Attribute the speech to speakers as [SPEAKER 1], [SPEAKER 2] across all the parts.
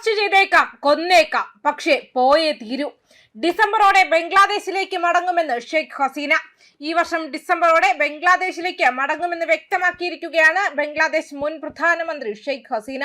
[SPEAKER 1] Arrest ചെയ്തേക്കാം, കൊന്നേക്കാം, പക്ഷേ പോയേ തീരൂ. ഡിസംബറോടെ ബംഗ്ലാദേശിലേക്ക് മടങ്ങുമെന്ന് ഷെയ്ഖ് ഹസീന. ഈ വർഷം ഡിസംബറോടെ ബംഗ്ലാദേശിലേക്ക് മടങ്ങുമെന്ന് വ്യക്തമാക്കിയിരിക്കുകയാണ് ബംഗ്ലാദേശ് മുൻ പ്രധാനമന്ത്രി ഷെയ്ഖ് ഹസീന.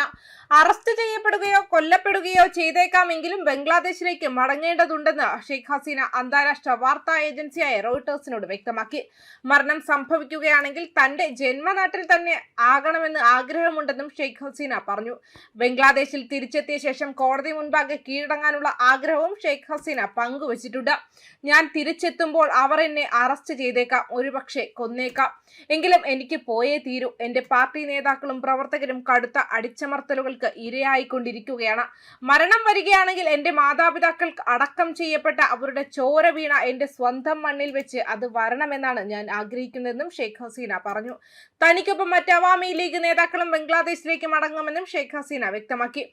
[SPEAKER 1] അറസ്റ്റ് ചെയ്യപ്പെടുകയോ കൊല്ലപ്പെടുകയോ ചെയ്തേക്കാമെങ്കിലും ബംഗ്ലാദേശിലേക്ക് മടങ്ങേണ്ടതുണ്ടെന്ന് ഷെയ്ഖ് ഹസീന അന്താരാഷ്ട്ര വാർത്താ ഏജൻസിയായ റോയിട്ടേഴ്സിനോട് വ്യക്തമാക്കി. മരണം സംഭവിക്കുകയാണെങ്കിൽ തന്റെ ജന്മനാട്ടിൽ തന്നെ ആകണമെന്ന് ആഗ്രഹമുണ്ടെന്നും ഷെയ്ഖ് ഹസീന പറഞ്ഞു. ബംഗ്ലാദേശിൽ തിരിച്ചെത്തിയ ശേഷം കോടതി മുൻപാകെ കീഴടങ്ങാനുള്ള ആഗ്രഹവും ഷെയ്ഖ് ഹസീന പങ്കുവച്ചിട്ടുണ്ട്. ഞാൻ തിരിച്ചെത്തുമ്പോൾ അവർ എന്നെ അറസ്റ്റ് ചെയ്തേക്കാം, ഒരുപക്ഷെ കൊന്നേക്കാം, എങ്കിലും എനിക്ക് പോയേ തീരൂ. എന്റെ പാർട്ടി നേതാക്കളും പ്രവർത്തകരും കടുത്ത അടിച്ചമർത്തലുകൾക്ക് ഇരയായിക്കൊണ്ടിരിക്കുകയാണ്. മരണം വരികയാണെങ്കിൽ എന്റെ മാതാപിതാക്കൾ അടക്കം ചെയ്യപ്പെട്ട അവരുടെ ചോര വീണ എന്റെ സ്വന്തം മണ്ണിൽ വെച്ച് അത് വരണമെന്നാണ് ഞാൻ ആഗ്രഹിക്കുന്നതെന്നും ഷെയ്ഖ് ഹസീന പറഞ്ഞു. തനിക്കൊപ്പം മറ്റ് അവാമി ലീഗ് നേതാക്കളും ബംഗ്ലാദേശിലേക്ക് മടങ്ങുമെന്നും ഷെയ്ഖ് ഹസീന വ്യക്തമാക്കി.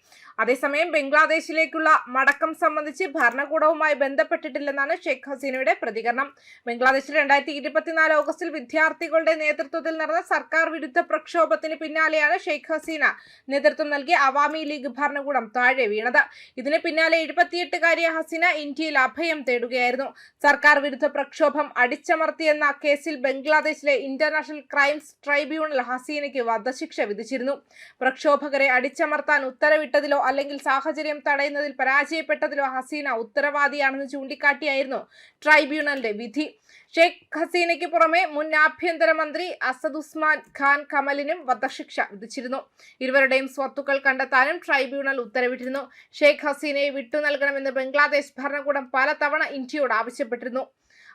[SPEAKER 1] അതേസമയം ബംഗ്ലാദേശിലേക്കുള്ള മടക്കം സംബന്ധിച്ച് ഭരണകൂടവുമായി ബന്ധപ്പെട്ടിട്ടില്ലെന്നാണ് ഷെയ്ഖ് ഹസീനയുടെ പ്രതികരണം. ബംഗ്ലാദേശിൽ 2024 ഓഗസ്റ്റിൽ വിദ്യാർത്ഥികളുടെ നേതൃത്വത്തിൽ നടന്ന സർക്കാർ വിരുദ്ധ പ്രക്ഷോഭത്തിന് പിന്നാലെയാണ് ഷെയ്ഖ് ഹസീന നേതൃത്വം നൽകിയ അവാമി ലീഗ് ഭരണകൂടം താഴെ വീണത്. ഇതിന് പിന്നാലെ 78-കാരിയായ ഹസീന ഇന്ത്യയിൽ അഭയം തേടുകയായിരുന്നു. സർക്കാർ വിരുദ്ധ പ്രക്ഷോഭം അടിച്ചമർത്തിയെന്ന കേസിൽ ബംഗ്ലാദേശിലെ ഇന്റർനാഷണൽ ക്രൈംസ് ട്രൈബ്യൂണൽ ഹസീനയ്ക്ക് വധശിക്ഷ വിധിച്ചിരുന്നു. പ്രക്ഷോഭകരെ അടിച്ചമർത്താൻ ഉത്തരവിട്ടതിലോ അല്ലെങ്കിൽ സാഹചര്യം തടയുന്നതിൽ പരാജയപ്പെട്ടതിലോ ഹസീന ഉത്തരവാദിയാണെന്ന് ചൂണ്ടിക്കാട്ടിയായിരുന്നു ട്രൈബ്യൂണലിന്റെ വിധി. ഷെയ്ഖ് ഹസീനയ്ക്ക് പുറമെ മുൻ ആഭ്യന്തരമന്ത്രി അസദുസ്മാൻ ഖാൻ കമലിനും വധശിക്ഷ വിധിച്ചിരുന്നു. ഇരുവരുടെയും സ്വത്തുക്കൾ കണ്ടെത്താനും ട്രൈബ്യൂണൽ ഉത്തരവിട്ടിരുന്നു. ഷെയ്ഖ് ഹസീനയെ വിട്ടു നൽകണമെന്ന് ബംഗ്ലാദേശ് ഭരണകൂടം പലതവണ ഇന്ത്യയോട് ആവശ്യപ്പെട്ടിരുന്നു.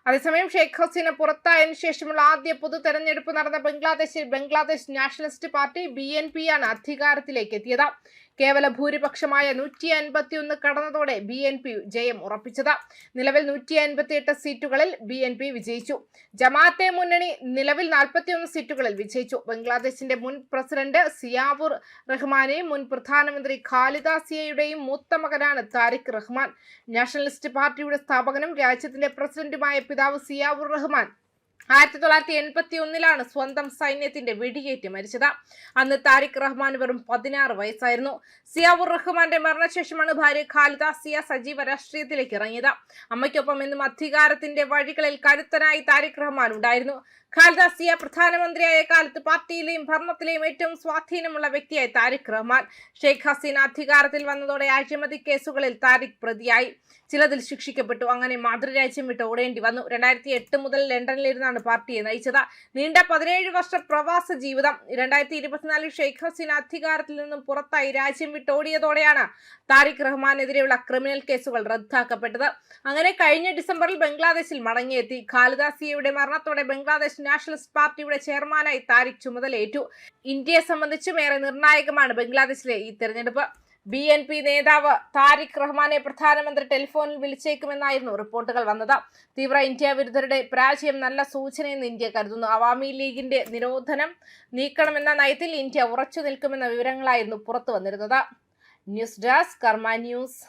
[SPEAKER 1] അതേസമയം ഷെയ്ഖ് ഹസീന പുറത്തായതിനു ശേഷമുള്ള ആദ്യ പൊതു തെരഞ്ഞെടുപ്പ് നടന്ന ബംഗ്ലാദേശിൽ ബംഗ്ലാദേശ് നാഷണലിസ്റ്റ് പാർട്ടി BNP ആണ് അധികാരത്തിലേക്ക് എത്തിയത്. കേവല ഭൂരിപക്ഷമായ 151 കടന്നതോടെ BNP ജയം ഉറപ്പിച്ചത്. നിലവിൽ 158 സീറ്റുകളിൽ BNP വിജയിച്ചു. ജമാഅത്തെ മുന്നണി നിലവിൽ 41 സീറ്റുകളിൽ വിജയിച്ചു. ബംഗ്ലാദേശിന്റെ മുൻ പ്രസിഡന്റ് സിയാവുർ റഹ്മാനെയും മുൻ പ്രധാനമന്ത്രി ഖാലിദ സിയയുടെയും മൂത്ത മകനാണ് താരിഖ് റഹ്മാൻ. നാഷണലിസ്റ്റ് പാർട്ടിയുടെ സ്ഥാപകനും രാജ്യത്തിന്റെ പ്രസിഡന്റുമായ പിതാവ് സിയാവുർ റഹ്മാൻ 1981 സ്വന്തം സൈന്യത്തിന്റെ വെടിയേറ്റ് മരിച്ചത്. അന്ന് താരിഖ് റഹ്മാൻ വെറും 16 വയസ്സായിരുന്നു. സിയാവുർ റഹ്മാന്റെ മരണശേഷമാണ് ഭാര്യ ഖാലിദ സിയ സജീവ രാഷ്ട്രീയത്തിലേക്ക് ഇറങ്ങിയത്. അമ്മയ്ക്കൊപ്പം എന്നും അധികാരത്തിന്റെ വഴികളിൽ കരുത്തനായി താരിഖ് റഹ്മാൻ ഉണ്ടായിരുന്നു. ഖാലിദ സിയ പ്രധാനമന്ത്രിയായ കാലത്ത് പാർട്ടിയിലെയും ഭരണത്തിലെയും ഏറ്റവും സ്വാധീനമുള്ള വ്യക്തിയായി താരിഖ് റഹ്മാൻ. ഷെയ്ഖ് ഹസീന അധികാരത്തിൽ വന്നതോടെ അഴിമതി കേസുകളിൽ താരിഖ് പ്രതിയായി. ചിലതിൽ ശിക്ഷിക്കപ്പെട്ടു. അങ്ങനെ മാതൃരാജ്യം വിട്ട് ഓടേണ്ടി വന്നു. 2008 മുതൽ ലണ്ടനിലിരുന്നാണ് പാർട്ടിയെ നയിച്ചത്. നീണ്ട 17 വർഷ പ്രവാസ ജീവിതം. 2024 ഷെയ്ഖ് ഹസീന അധികാരത്തിൽ നിന്നും പുറത്തായി രാജ്യം വിട്ടോടിയതോടെയാണ് താരിഖ് റഹ്മാനെതിരെയുള്ള ക്രിമിനൽ കേസുകൾ റദ്ദാക്കപ്പെട്ടത്. അങ്ങനെ കഴിഞ്ഞ ഡിസംബറിൽ ബംഗ്ലാദേശിൽ മടങ്ങിയെത്തി. ഖാലിദ സിയയുടെ മരണത്തോടെ ബംഗ്ലാദേശ് നാഷണലിസ്റ്റ് പാർട്ടിയുടെ ചെയർമാനായി താരിഖ് ചുമതലയേറ്റു. ഇന്ത്യയെ സംബന്ധിച്ചും ഏറെ നിർണായകമാണ് ബംഗ്ലാദേശിലെ ഈ തെരഞ്ഞെടുപ്പ്. BNP നേതാവ് താരിഖ് റഹ്മാനെ പ്രധാനമന്ത്രി ടെലിഫോണിൽ വിളിച്ചേക്കുമെന്നായിരുന്നു റിപ്പോർട്ടുകൾ വന്നത്. തീവ്ര ഇന്ത്യ വിരുദ്ധരുടെ പരാജയം നല്ല സൂചനയെന്ന് ഇന്ത്യ കരുതുന്നു. അവാമി ലീഗിന്റെ നിരോധനം നീക്കണമെന്ന നയത്തിൽ ഇന്ത്യ ഉറച്ചു നിൽക്കുമെന്ന വിവരങ്ങളായിരുന്നു പുറത്തു വന്നിരുന്നത്. ന്യൂസ് ഡെസ്ക് കർമ്മ ന്യൂസ്.